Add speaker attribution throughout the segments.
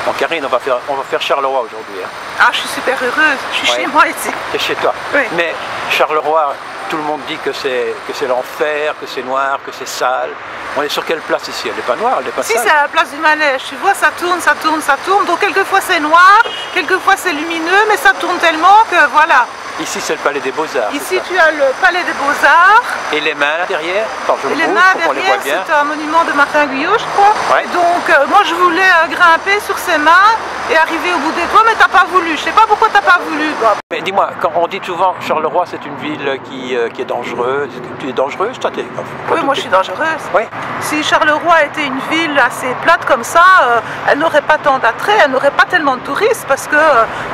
Speaker 1: Bon, Karine, on va faire Charleroi aujourd'hui. Hein.
Speaker 2: Ah, je suis super heureuse, je suis chez moi ici.
Speaker 1: C'est chez toi.
Speaker 2: Oui.
Speaker 1: Mais Charleroi, tout le monde dit que c'est l'enfer, que c'est noir, que c'est sale. On est sur quelle place ici? Elle n'est pas noire, elle n'est pas sale.
Speaker 2: Ici, c'est à la place du Manège. Tu vois, ça tourne, ça tourne, ça tourne. Donc, quelquefois, c'est noir, quelquefois, c'est lumineux, mais ça tourne tellement que voilà.
Speaker 1: Ici, c'est le Palais des Beaux-Arts.
Speaker 2: Ici, tu as le Palais des Beaux-Arts.
Speaker 1: Et les mains derrière? Attends, je
Speaker 2: Et les
Speaker 1: bouge
Speaker 2: mains
Speaker 1: pour qu'on les voit
Speaker 2: derrière,
Speaker 1: bien.
Speaker 2: c'est un monument de Martin Guyot, je crois.
Speaker 1: Ouais.
Speaker 2: Donc, moi, je voulais grimper sur ses mains et arriver au bout des doigts, mais t'as pas voulu. Je sais pas pourquoi t'as pas voulu.
Speaker 1: Mais dis-moi, quand on dit souvent Charleroi, c'est une ville qui est dangereuse. Tu es dangereuse, toi?
Speaker 2: Oui, moi, je suis dangereuse.
Speaker 1: Oui.
Speaker 2: Si Charleroi était une ville assez plate comme ça, elle n'aurait pas tant d'attrait, elle n'aurait pas tellement de touristes parce que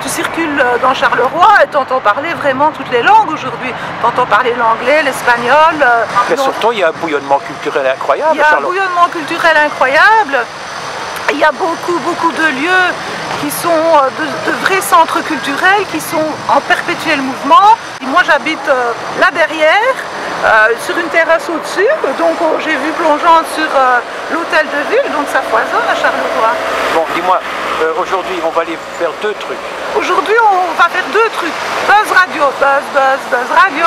Speaker 2: tu circules dans Charleroi et tu entends parler vraiment toutes les langues aujourd'hui. Tu entends parler l'anglais, l'espagnol.
Speaker 1: Mais surtout, il y a un bouillonnement culturel incroyable.
Speaker 2: Il y a un bouillonnement culturel incroyable. Il y a beaucoup de lieux qui sont de vrais centres culturels, qui sont en perpétuel mouvement. Et moi, j'habite là derrière. Sur une terrasse au-dessus, donc j'ai vu plongeante sur l'hôtel de ville, donc ça foisonne à Charleroi.
Speaker 1: Bon, dis-moi, aujourd'hui on va aller faire deux trucs.
Speaker 2: Aujourd'hui on va faire deux trucs. Buzz Radio, Buzz Radio.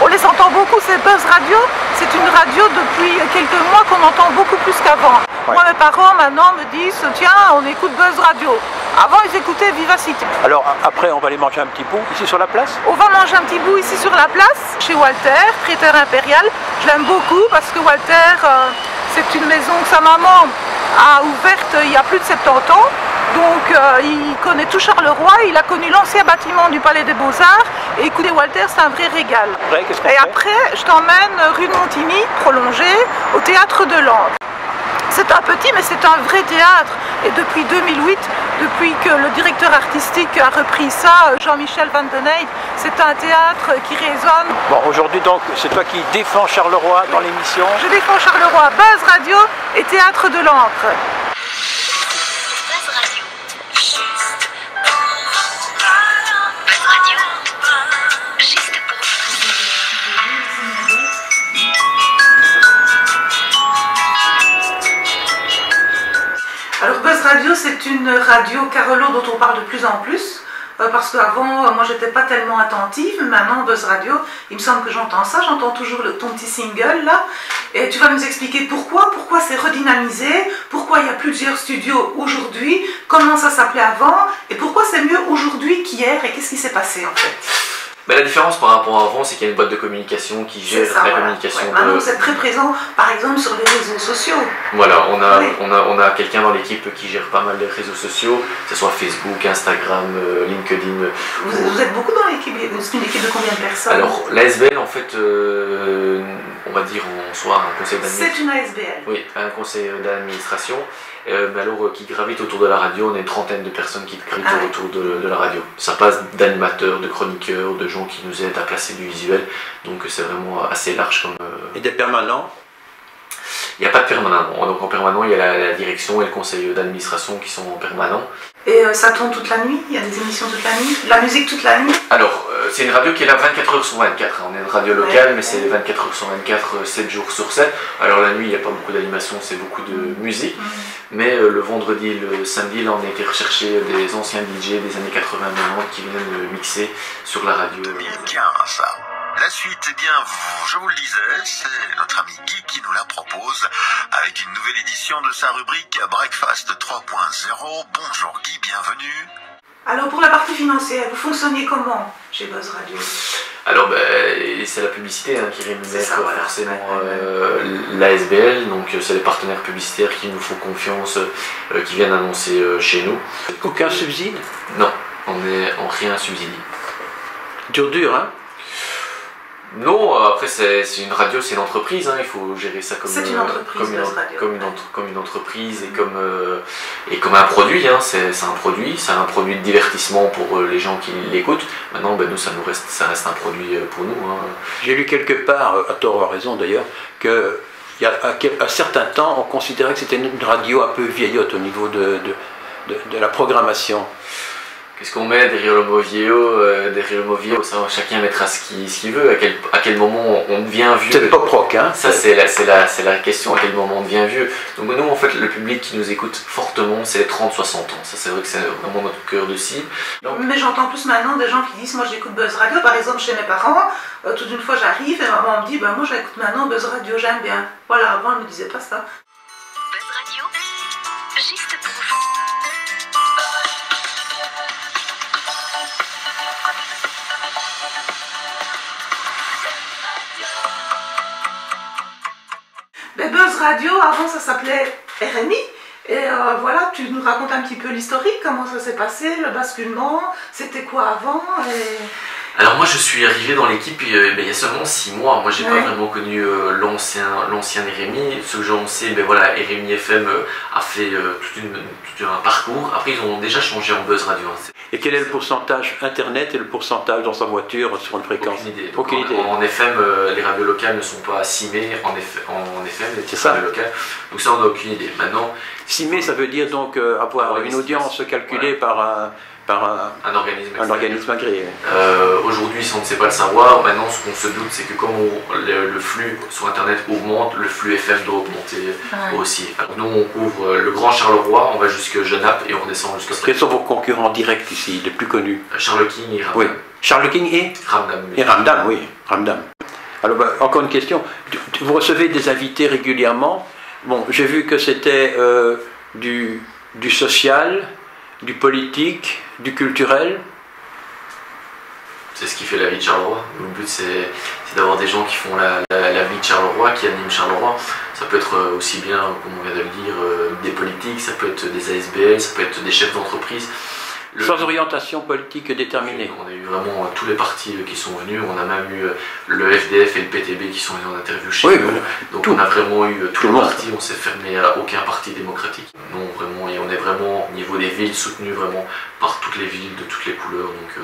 Speaker 2: On les entend beaucoup, ces Buzz Radio. C'est une radio depuis quelques mois qu'on entend beaucoup plus qu'avant. Ouais. Moi mes parents maintenant me disent, tiens on écoute Buzz Radio. Avant ils écoutaient Vivacité.
Speaker 1: Alors après on va aller manger un petit bout ici sur la place?
Speaker 2: On va manger un petit bout ici sur la place, chez Walter, traiteur impérial. Je l'aime beaucoup parce que Walter, c'est une maison que sa maman a ouverte il y a plus de 70 ans. Donc il connaît tout Charleroi, il a connu l'ancien bâtiment du Palais des Beaux-Arts. Et écoutez Walter, c'est un vrai régal.
Speaker 1: Après,
Speaker 2: et après, je t'emmène rue de Montigny, prolongée, au Théâtre de l'Ancre. C'est un petit, mais c'est un vrai théâtre. Et depuis 2008, depuis que le directeur artistique a repris ça, Jean-Michel Van Den Eyck, c'est un théâtre qui résonne.
Speaker 1: Bon, aujourd'hui donc, c'est toi qui défends Charleroi dans l'émission?
Speaker 2: Je défends Charleroi, Buzz Radio et Théâtre de l'Ancre. Alors Buzz Radio, c'est une radio Carolo dont on parle de plus en plus, parce qu'avant, moi j'étais pas tellement attentive, mais maintenant Buzz Radio, il me semble que j'entends ça, j'entends toujours ton petit single là, et tu vas nous expliquer pourquoi c'est redynamisé, pourquoi il y a plusieurs studios aujourd'hui, comment ça s'appelait avant, et pourquoi c'est mieux aujourd'hui qu'hier, et qu'est-ce qui s'est passé en fait?
Speaker 3: Ben, la différence par rapport à avant, c'est qu'il y a une boîte de communication qui gère la communication.
Speaker 2: Ouais, maintenant, vous êtes très présent, par exemple, sur les réseaux sociaux.
Speaker 3: Voilà, on a quelqu'un dans l'équipe qui gère pas mal les réseaux sociaux, que ce soit Facebook, Instagram, LinkedIn.
Speaker 2: Vous êtes beaucoup dans l'équipe, c'est une équipe de combien de personnes?
Speaker 3: Alors, l'ASBL, en fait, on va dire en soi un conseil d'administration.
Speaker 2: C'est une ASBL?
Speaker 3: Oui, un conseil d'administration. Alors, qui gravite autour de la radio, on est une trentaine de personnes qui gravitent autour de la radio. Ça passe d'animateurs, de chroniqueurs, de gens qui nous aident à placer du visuel, donc c'est vraiment assez large comme...
Speaker 1: Et des permanents?
Speaker 3: Il n'y a pas de permanent. Donc en permanent, il y a la direction et le conseil d'administration qui sont en permanent.
Speaker 2: Et ça tourne toute la nuit? Il y a des émissions toute la nuit? La musique toute la nuit?
Speaker 3: Alors, c'est une radio qui est là 24 heures sur 24. On est une radio locale, mais c'est 24 heures sur 24, 7 jours sur 7. Alors la nuit, il n'y a pas beaucoup d'animation, c'est beaucoup de musique. Mais le vendredi et le samedi, là, on a été rechercher des anciens DJ des années 80-90 qui viennent mixer sur la radio.
Speaker 4: 2015. La suite, eh bien, je vous le disais, c'est notre ami Guy qui nous la propose avec une nouvelle édition de sa rubrique Breakfast 3.0. Bonjour Guy, bienvenue.
Speaker 2: Alors pour la partie financière, vous fonctionnez comment chez Buzz Radio?
Speaker 3: Alors c'est la publicité qui rémunère forcément l'ASBL, donc c'est les partenaires publicitaires qui nous font confiance, qui viennent annoncer chez nous.
Speaker 1: Aucun subside?
Speaker 3: Non, on est en rien subsidie.
Speaker 1: Dur, hein?
Speaker 3: Non, après c'est une radio, c'est une entreprise, il faut gérer ça comme une entreprise et comme un produit, c'est un produit de divertissement pour les gens qui l'écoutent. Maintenant, nous, ça reste un produit pour nous.
Speaker 1: J'ai lu quelque part, à tort ou à raison d'ailleurs, qu'il y a un certain temps, on considérait que c'était une radio un peu vieillotte au niveau de la programmation.
Speaker 3: Qu'est-ce qu'on met derrière le mot vieillot, ça, chacun mettra ce qu'il veut. À quel moment on devient vieux?
Speaker 1: C'est pas proc, hein.
Speaker 3: Ça, c'est la question, à quel moment on devient vieux. Donc nous, en fait, le public qui nous écoute fortement, c'est les 30-60 ans. Ça, c'est vrai que c'est vraiment notre cœur de cible.
Speaker 2: Donc... Mais j'entends plus maintenant des gens qui disent, moi j'écoute Buzz Radio, par exemple chez mes parents, toute une fois j'arrive et maman me dit, moi j'écoute maintenant Buzz Radio, j'aime bien. Voilà, avant elle me disait pas ça.
Speaker 5: Buzz Radio, juste pour vous.
Speaker 2: Buzz Radio, avant ça s'appelait RMI, et voilà, tu nous racontes un petit peu l'historique, comment ça s'est passé, le basculement, c'était quoi avant
Speaker 3: Alors moi je suis arrivé dans l'équipe il y a seulement 6 mois, moi j'ai pas vraiment connu l'ancien RMI, ce que j'en sais, voilà, RMI FM a fait tout un parcours, après ils ont déjà changé en Buzz Radio.
Speaker 1: Et quel est le pourcentage internet et le pourcentage dans sa voiture sur une fréquence?
Speaker 3: Aucune idée. En FM, les radios locales ne sont pas simées en FM, les radios locales, donc ça on n'a aucune idée. Maintenant,
Speaker 1: simé, ça veut dire donc avoir une audience calculée par un organisme agréé.
Speaker 3: Aujourd'hui, ça on ne sait pas le savoir. Maintenant, ce qu'on se doute, c'est que comme le flux sur Internet augmente, le flux FM doit augmenter aussi. Alors, nous, on couvre le Grand Charleroi, on va jusque Genappe et on redescend jusqu'à...
Speaker 1: Quels sont vos concurrents directs ici, les plus connus?
Speaker 3: Charles King et Ramdam.
Speaker 1: Oui. Charles King et
Speaker 3: Ramdam.
Speaker 1: Et Ramdam, oui. Ramdam. Alors, encore une question. Vous recevez des invités régulièrement. Bon, j'ai vu que c'était du social, du politique, du culturel.
Speaker 3: C'est ce qui fait la vie de Charleroi. Le but c'est d'avoir des gens qui font la vie de Charleroi, qui animent Charleroi. Ça peut être aussi bien, comme on vient de le dire, des politiques, ça peut être des ASBL, ça peut être des chefs d'entreprise.
Speaker 1: Sans orientation politique déterminée.
Speaker 3: On a eu vraiment tous les partis qui sont venus, on a même eu le FDF et le PTB qui sont venus en interview chez nous. Donc on a vraiment eu tous les partis, on s'est fermé à aucun parti démocratique. Non, vraiment, et on est vraiment au niveau des villes soutenu vraiment par toutes les villes de toutes les couleurs. Donc